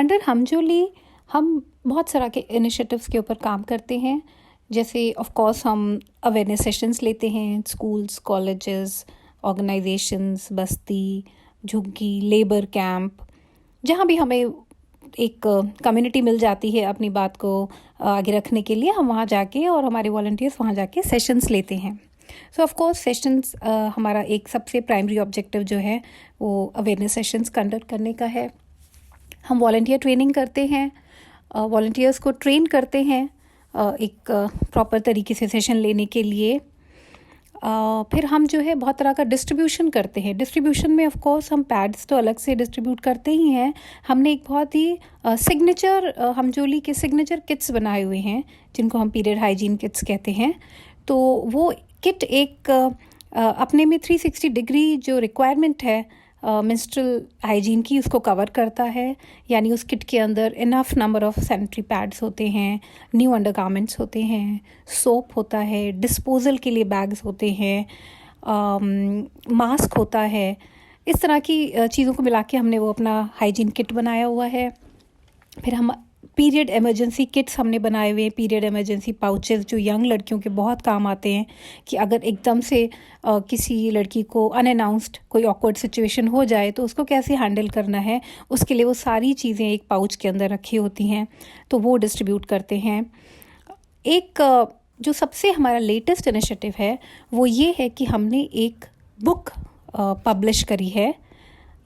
Under हमजोली हम बहुत सारा के इनिशिएटिव्स के ऊपर काम करते हैं। जैसे ऑफ कोर्स हम अवेयरनेस सेशंस लेते हैं स्कूल्स, कॉलेजेस, ऑर्गेनाइजेशंस, बस्ती, झुग्गी, लेबर कैंप, जहाँ भी हमें एक कम्युनिटी मिल जाती है अपनी बात को आगे रखने के लिए, हम वहाँ जाके और हमारे वॉलंटियर्स वहाँ जाके सेशंस लेते हैं। सो ऑफ कोर्स सेशंस हमारा एक सबसे प्राइमरी ऑब्जेक्टिव जो है वो अवेयरनेस सेशंस कंडक्ट करने का है। हम वॉलंटियर ट्रेनिंग करते हैं, वॉलंटियर्स को ट्रेन करते हैं एक प्रॉपर तरीके से सेशन लेने के लिए। फिर हम जो है बहुत तरह का डिस्ट्रीब्यूशन करते हैं। डिस्ट्रीब्यूशन में ऑफ कोर्स हम पैड्स तो अलग से डिस्ट्रीब्यूट करते ही हैं। हमने एक बहुत ही सिग्नेचर हमजोली के सिग्नेचर किट्स बनाए हुए हैं जिनको हम पीरियड हाइजीन किट्स कहते हैं। तो वो किट एक अपने में 360 डिग्री जो रिक्वायरमेंट है मेंस्ट्रुअल हाइजीन की उसको कवर करता है। यानी उस किट के अंदर enough number of sanitary pads होते हैं, न्यू अंडरगारमेंट्स होते हैं, सोप होता है, डिस्पोजल के लिए बैग्स होते हैं, मास्क होता है। इस तरह की चीज़ों को मिला के हमने वो अपना हाइजीन किट बनाया हुआ है। फिर हम पीरियड इमरजेंसी किट्स हमने बनाए हुए हैं, पीरियड इमरजेंसी पाउचेस जो यंग लड़कियों के बहुत काम आते हैं कि अगर एकदम से किसी लड़की को अनअनाउंस्ड कोई ऑकवर्ड सिचुएशन हो जाए तो उसको कैसे हैंडल करना है, उसके लिए वो सारी चीज़ें एक पाउच के अंदर रखी होती हैं, तो वो डिस्ट्रीब्यूट करते हैं। एक जो सबसे हमारा लेटेस्ट इनिशिएटिव है वो ये है कि हमने एक बुक पब्लिश करी है।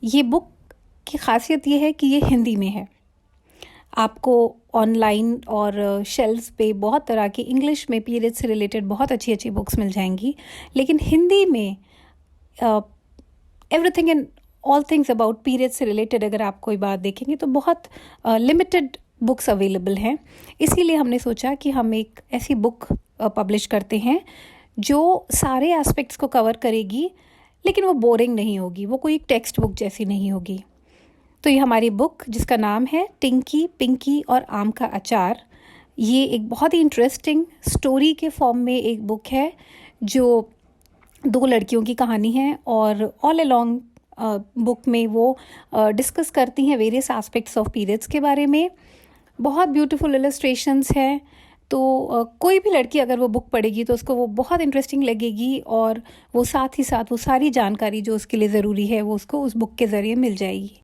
ये बुक की ख़ासियत ये है कि ये हिंदी में है। आपको ऑनलाइन और शेल्फ्स पे बहुत तरह की इंग्लिश में पीरियड से रिलेटेड बहुत अच्छी अच्छी बुक्स मिल जाएंगी, लेकिन हिंदी में everything and all things about period से रिलेटेड अगर आप कोई बात देखेंगे तो बहुत लिमिटेड बुक्स अवेलेबल हैं। इसीलिए हमने सोचा कि हम एक ऐसी बुक पब्लिश करते हैं जो सारे एस्पेक्ट्स को कवर करेगी, लेकिन वो बोरिंग नहीं होगी, वो कोई एक टेक्स्ट बुक जैसी नहीं होगी। तो ये हमारी बुक जिसका नाम है टिंकी, पिंकी और आम का अचार, ये एक बहुत ही इंटरेस्टिंग स्टोरी के फॉर्म में एक बुक है जो 2 लड़कियों की कहानी है और ऑल अलोंग बुक में वो डिस्कस करती हैं वेरियस एस्पेक्ट्स ऑफ पीरियड्स के बारे में। बहुत ब्यूटीफुल इलस्ट्रेशंस हैं, तो कोई भी लड़की अगर वो बुक पढ़ेगी तो उसको वो बहुत इंटरेस्टिंग लगेगी और वो साथ ही साथ वो सारी जानकारी जो उसके लिए ज़रूरी है वो उसको उस बुक के ज़रिए मिल जाएगी।